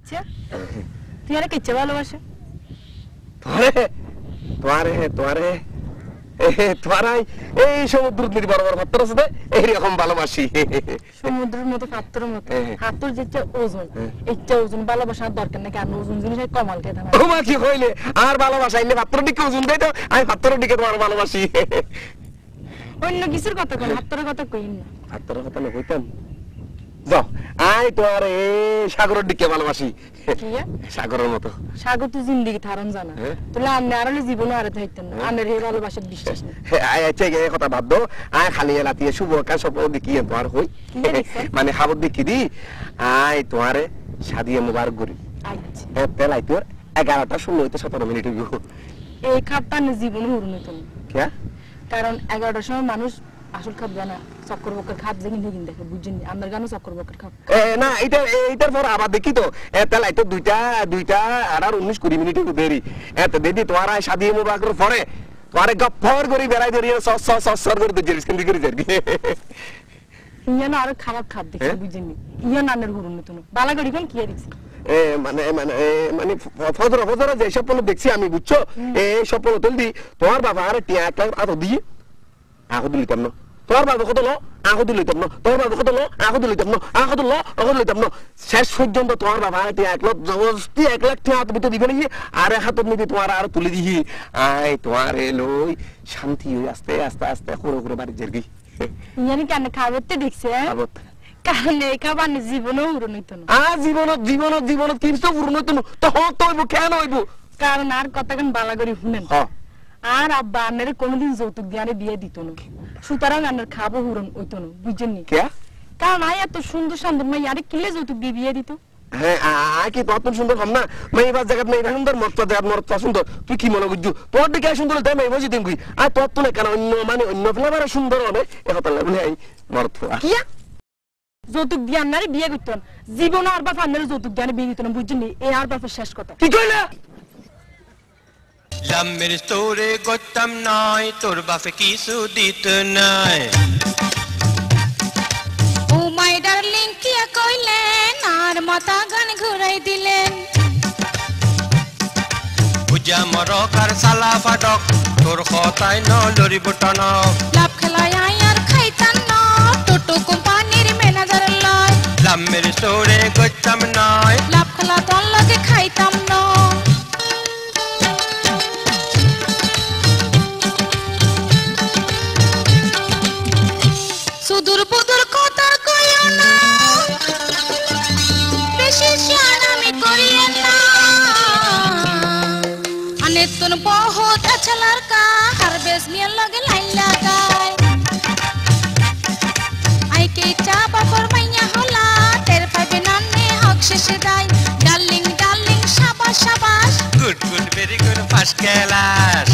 আচ্ছা তুই আর কিচ্ছে ভালোবাসে তোমারে তোমারাই এই সমুদ্র বড় বড় পাত্র আছে এইরকম ভালোবাসি সমুদ্রের মতো পাত্রের মতো হাতর যেটা ওজন এইটা ওজন ভালোবাসার দরকার নাকি আর ওজন জিনিস কমাল কে দাম তোমার কি হইলে আর ভালোবাসা ইলে পাত্র দিকে ওজন দেই তো আমি পাত্রের দিকে তোমার ভালোবাসি অন্য কিছুর কথা কোন হাতর কথা কইন না পাত্রের কথা না কইতাম যাও আই তোমার এই সাগরের দিকে ভালোবাসি কি সাগরের মতো সাগর তো জিন্দেগি থারন জানা তুলা আমি আর জীবন আর থাকতেন না আনের এই ভালোবাসার বিশ্বাস না আই আচ্ছা এই কথা বাদ দাও আই খালি এলাতিয়ে শুভ কাজ সব দেখি তোমার হই মানে খাবার দেখি দি আই তোমারে শাদিয়ে মুবারক করি আচ্ছা তেলাই তোর 11টা 16 হইতে 17 মিনিট হইব এই খাপটা না জীবন হুরুন তো কে কারণ 11টার সময় মানুষ আসল খাপ জানা চক্কর বক্কর খাপ যেদিন সেদিন দেখে বুঝছেন আমার গানও চক্কর বক্কর খাপ না এইটার পর আবার দেখি তো তেলাই তো দুইটা আর 19-20 মিনিট দেরি এত দিদি তোমার শাদিয়ে মুবারকের পরে তোমারে গফর করে বেড়াই ধরিয়ে সর করে তো জেরিস কেন্দ্র করে যাবি ইয়ানা আর খারাপ খাপ দেখে বুঝছেন ইয়া নানের হুরুন তো বালা গড়ি কোন কি দিছি মানে ফজর যে স্বপ্ন দেখছি আমি বুঝছো এই স্বপ্ন তুলদি তোমার বাবা আর টিয়া একটা আতো দিয়ে আহু দিলিতাম না তোর বাবা কত লো আহু দিলিতাম না তোর বাবা কত লো আহু দিলিতাম না আহু দিলিতাম না শেষ পর্যন্ত তোমার বাবা টিয়া 1 লাখ টিয়া হাত ভিতরে দিবে নাকি আর হাতত নিবি তোমার আর তুলে দিহি আই তোমার লই শান্তি হই আস্তে আস্তে আস্তে করে বাড়ি যাবি ইয়ানি কেন খাবতে দেখছে কারণ এই খাবার জীবনও উড়ন হইতো না জীবন কিছু উড়ন হইতো না তো হতো হইব কেন হইব কারণ আর কথা কেন বালা করে শুনেন আর আব্বা আন্নারে কোনোদিন যৌতুক দিয়ে বিয়ে দিত না সুতরাং আন্নার খাবো হুরন হইতো না বুঝছেন নি কারণ আয় এত সুন্দর সুন্দর মাই আরে কিলে যৌতুক দিয়ে বিয়ে দিত হ্যাঁ আয় কি কত সুন্দর হম না মেয়েবার জায়গা মেয়েরা সুন্দর মত সুন্দর তুই কি মনে বুঝছু তোর দিকে সুন্দর তাই মেয়ে বুঝি দিন আর তোর তো না কেন অন্য ফ্লেভারে সুন্দর হবে একথা লাগলে এই মরত কি যৌতুক দিয়ে আন্নারে বিয়ে করতো না জীবন আর বাপ আন্নারে যৌতুক দিয়ে বিয়ে দিত না বুঝছেন নি এই আর বাপের শেষ কথা কি কইলা লামের তোরে গতম নাই তোর বাপে কিছু দিত নাই ও মাই ডার্লিং কি কইলেন আর মাথা গান ঘুরাই দিলেন পূজা মরক আর সালা ফাটক তোর কথাই ন লরি বটন লাভ খেলায় আর খাইতাম না টোটো কোম্পানির ম্যানেজার লয় লামের তোরে গতম নাই লাভ খেলা তোর লগে খাইতাম না সুদূর বুদুর কথা কইও না বেশি শান আমি করিও না আনে তুন বহুত अच्छा लड़का हर बेस में लगे लाइन लगाए आई के चापा पर मैया होला तेरे पाबे नाने अक्षश दाई डार्लिंग शाबाश good very good first class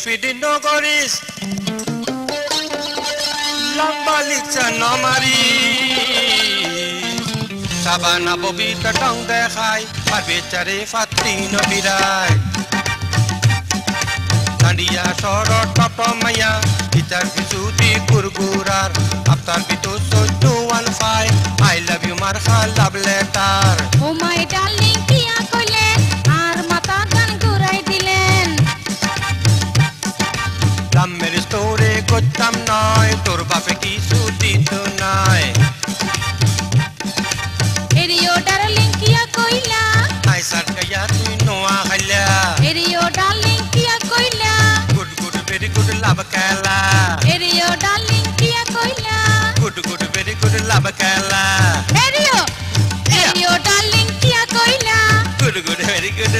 ফিডির নগরিস লম্বা লিখছে নমারি সাবানা ববিতা টং দেখাই আর বেচারে ফাত্রি নবিরাই দাঁড়িয়া সর টপ মাইয়া ইতার বিসুতি গুরগুরার আফতার বিতো 1415 আই লাভ ইউ মারখা love letter oh my darling কিয়া কইলেন আর মাথা গান ঘুরাই দিলেন লামের তোরে করতাম নয় তোর বাপে কিছু দিত নাই এরিও ডার্লিং কিয়া কইলা আই সার গায়া তুই নোয়া খাইলা এরিও ডার্লিং কিয়া কইলা গুড ভেরি গুড লাভ খেলা এরিও ডার্লিং কিয়া কইলা গুড ভেরি গুড লাভ খেলা এরিও ডার্লিং কিয়া কইলা গুড ভেরি গুড